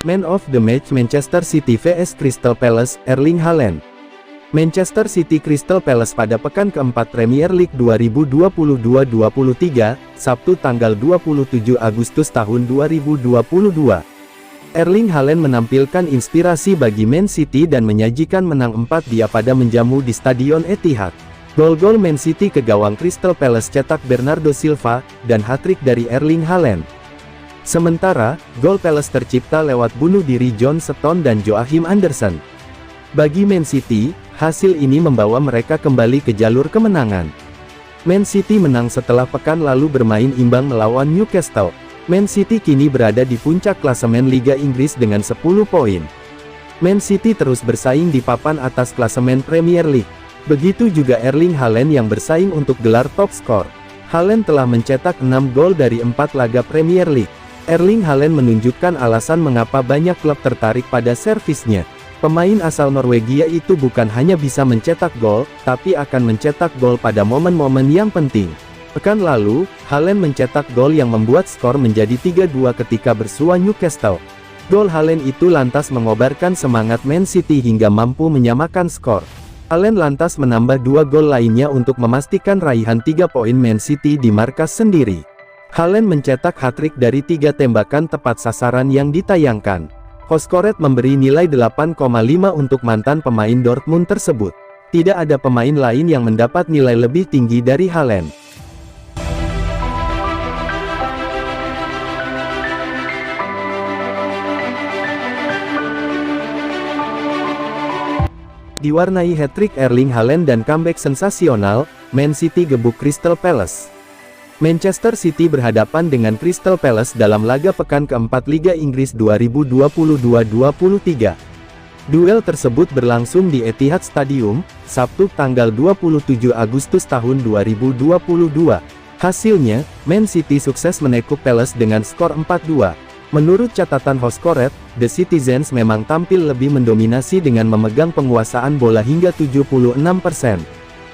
Man of the Match Manchester City vs Crystal Palace, Erling Haaland. Manchester City Crystal Palace pada pekan keempat Premier League 2022-23, Sabtu tanggal 27 Agustus tahun 2022. Erling Haaland menampilkan inspirasi bagi Man City dan menyajikan menang 4-2 pada menjamu di Stadion Etihad. Gol-gol Man City ke gawang Crystal Palace cetak Bernardo Silva, dan hat-trick dari Erling Haaland. Sementara, gol Palace tercipta lewat bunuh diri John Stones dan Joachim Andersen. Bagi Man City, hasil ini membawa mereka kembali ke jalur kemenangan. Man City menang setelah pekan lalu bermain imbang melawan Newcastle. Man City kini berada di puncak klasemen Liga Inggris dengan 10 poin. Man City terus bersaing di papan atas klasemen Premier League. Begitu juga Erling Haaland yang bersaing untuk gelar top skor. Haaland telah mencetak 6 gol dari 4 laga Premier League. Erling Haaland menunjukkan alasan mengapa banyak klub tertarik pada servisnya. Pemain asal Norwegia itu bukan hanya bisa mencetak gol, tapi akan mencetak gol pada momen-momen yang penting. Pekan lalu, Haaland mencetak gol yang membuat skor menjadi 3-2 ketika bersua Newcastle. Gol Haaland itu lantas mengobarkan semangat Man City hingga mampu menyamakan skor. Haaland lantas menambah 2 gol lainnya untuk memastikan raihan 3 poin Man City di markas sendiri. Haaland mencetak hat-trick dari 3 tembakan tepat sasaran yang ditayangkan. Hoscoret memberi nilai 8,5 untuk mantan pemain Dortmund tersebut. Tidak ada pemain lain yang mendapat nilai lebih tinggi dari Haaland. Diwarnai hat-trick Erling Haaland dan comeback sensasional, Man City gebuk Crystal Palace. Manchester City berhadapan dengan Crystal Palace dalam laga pekan keempat Liga Inggris 2022-23. Duel tersebut berlangsung di Etihad Stadium, Sabtu tanggal 27 Agustus tahun 2022. Hasilnya, Man City sukses menekuk Palace dengan skor 4-2. Menurut catatan Hoscoret, The Citizens memang tampil lebih mendominasi dengan memegang penguasaan bola hingga 76%.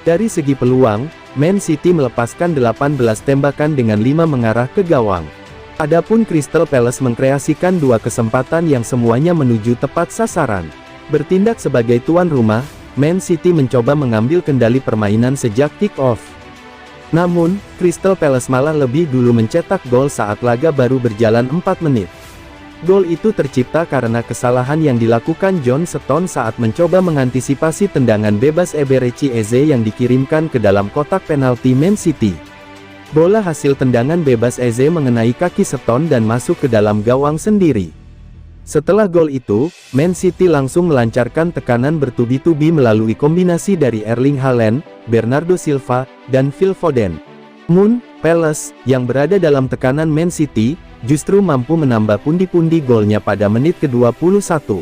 Dari segi peluang, Man City melepaskan 18 tembakan dengan 5 mengarah ke gawang. Adapun Crystal Palace mengkreasikan 2 kesempatan yang semuanya menuju tepat sasaran. Bertindak sebagai tuan rumah, Man City mencoba mengambil kendali permainan sejak kick-off. Namun, Crystal Palace malah lebih dulu mencetak gol saat laga baru berjalan 4 menit. Gol itu tercipta karena kesalahan yang dilakukan John Stones saat mencoba mengantisipasi tendangan bebas Eberechi Eze yang dikirimkan ke dalam kotak penalti Man City. Bola hasil tendangan bebas Eze mengenai kaki Stones dan masuk ke dalam gawang sendiri. Setelah gol itu, Man City langsung melancarkan tekanan bertubi-tubi melalui kombinasi dari Erling Haaland, Bernardo Silva, dan Phil Foden. Palace, yang berada dalam tekanan Man City, justru mampu menambah pundi-pundi golnya pada menit ke-21.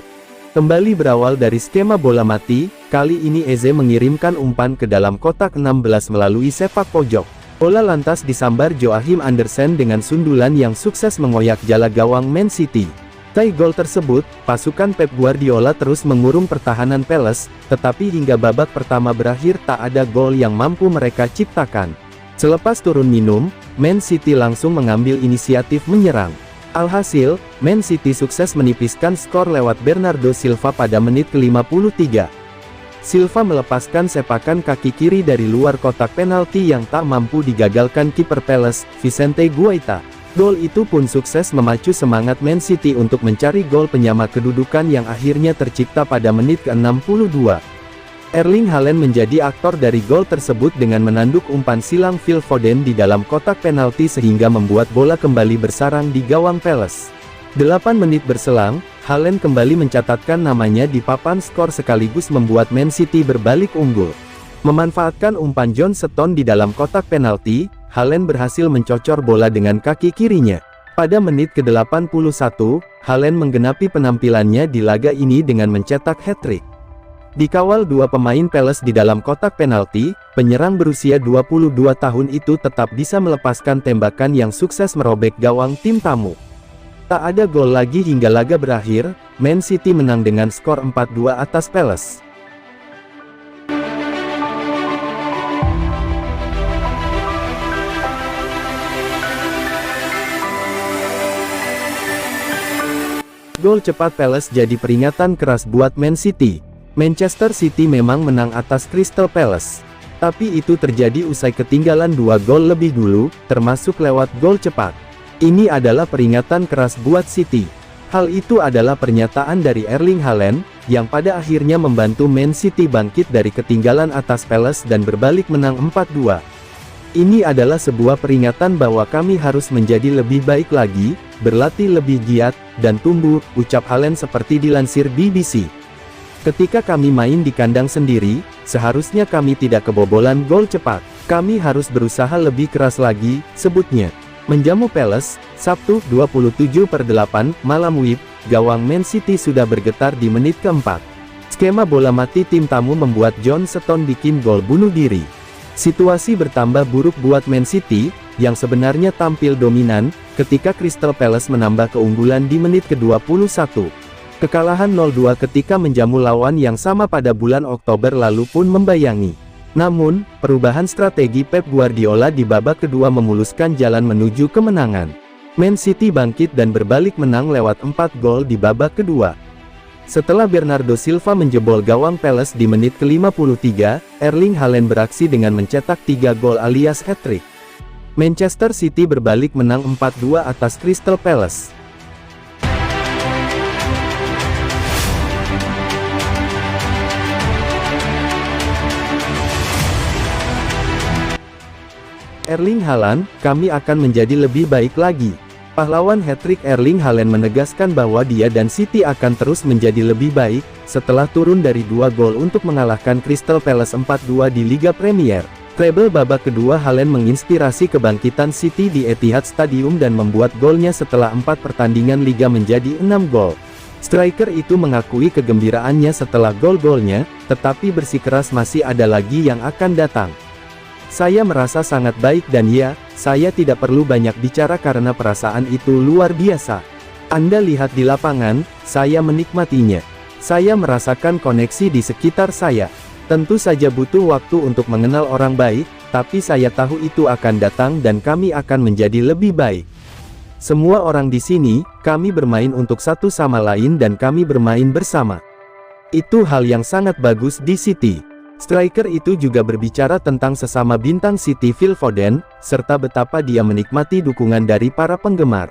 Kembali berawal dari skema bola mati, kali ini Eze mengirimkan umpan ke dalam kotak 16 melalui sepak pojok. Bola lantas disambar Joachim Andersen dengan sundulan yang sukses mengoyak jala gawang Man City. Usai gol tersebut, pasukan Pep Guardiola terus mengurung pertahanan Palace, tetapi hingga babak pertama berakhir tak ada gol yang mampu mereka ciptakan. Selepas turun minum, Man City langsung mengambil inisiatif menyerang. Alhasil, Man City sukses menipiskan skor lewat Bernardo Silva pada menit ke-53. Silva melepaskan sepakan kaki kiri dari luar kotak penalti yang tak mampu digagalkan kiper Palace, Vicente Guaita. Gol itu pun sukses memacu semangat Man City untuk mencari gol penyama kedudukan yang akhirnya tercipta pada menit ke-62. Erling Haaland menjadi aktor dari gol tersebut dengan menanduk umpan silang Phil Foden di dalam kotak penalti sehingga membuat bola kembali bersarang di gawang Palace. 8 menit berselang, Haaland kembali mencatatkan namanya di papan skor sekaligus membuat Man City berbalik unggul. Memanfaatkan umpan John Stones di dalam kotak penalti, Haaland berhasil mencocor bola dengan kaki kirinya. Pada menit ke-81, Haaland menggenapi penampilannya di laga ini dengan mencetak hat-trick. Dikawal 2 pemain Palace di dalam kotak penalti, penyerang berusia 22 tahun itu tetap bisa melepaskan tembakan yang sukses merobek gawang tim tamu. Tak ada gol lagi hingga laga berakhir, Man City menang dengan skor 4-2 atas Palace. gol cepat Palace jadi peringatan keras buat Man City. Manchester City memang menang atas Crystal Palace. Tapi itu terjadi usai ketinggalan 2 gol lebih dulu, termasuk lewat gol cepat. Ini adalah peringatan keras buat City. Hal itu adalah pernyataan dari Erling Haaland, yang pada akhirnya membantu Man City bangkit dari ketinggalan atas Palace dan berbalik menang 4-2. Ini adalah sebuah peringatan bahwa kami harus menjadi lebih baik lagi, berlatih lebih giat, dan tumbuh, ucap Haaland seperti dilansir BBC. Ketika kami main di kandang sendiri, seharusnya kami tidak kebobolan gol cepat. Kami harus berusaha lebih keras lagi, sebutnya. Menjamu Palace, Sabtu 27/8, malam WIB, gawang Man City sudah bergetar di menit keempat. Skema bola mati tim tamu membuat John Stones bikin gol bunuh diri. Situasi bertambah buruk buat Man City, yang sebenarnya tampil dominan, ketika Crystal Palace menambah keunggulan di menit ke-21. Kekalahan 0-2 ketika menjamu lawan yang sama pada bulan Oktober lalu pun membayangi. Namun, perubahan strategi Pep Guardiola di babak kedua memuluskan jalan menuju kemenangan. Man City bangkit dan berbalik menang lewat 4 gol di babak kedua. Setelah Bernardo Silva menjebol gawang Palace di menit ke-53, Erling Haaland beraksi dengan mencetak 3 gol alias hat-trick. Manchester City berbalik menang 4-2 atas Crystal Palace. Erling Haaland, kami akan menjadi lebih baik lagi. Pahlawan hat-trick Erling Haaland menegaskan bahwa dia dan City akan terus menjadi lebih baik, setelah turun dari 2 gol untuk mengalahkan Crystal Palace 4-2 di Liga Premier. Treble babak kedua Haaland menginspirasi kebangkitan City di Etihad Stadium dan membuat golnya setelah 4 pertandingan Liga menjadi 6 gol. Striker itu mengakui kegembiraannya setelah gol-golnya, tetapi bersikeras masih ada lagi yang akan datang. Saya merasa sangat baik dan ya, saya tidak perlu banyak bicara karena perasaan itu luar biasa. Anda lihat di lapangan, saya menikmatinya. Saya merasakan koneksi di sekitar saya. Tentu saja butuh waktu untuk mengenal orang baik, tapi saya tahu itu akan datang dan kami akan menjadi lebih baik. Semua orang di sini, kami bermain untuk satu sama lain dan kami bermain bersama. Itu hal yang sangat bagus di City. Striker itu juga berbicara tentang sesama bintang City Phil Foden, serta betapa dia menikmati dukungan dari para penggemar.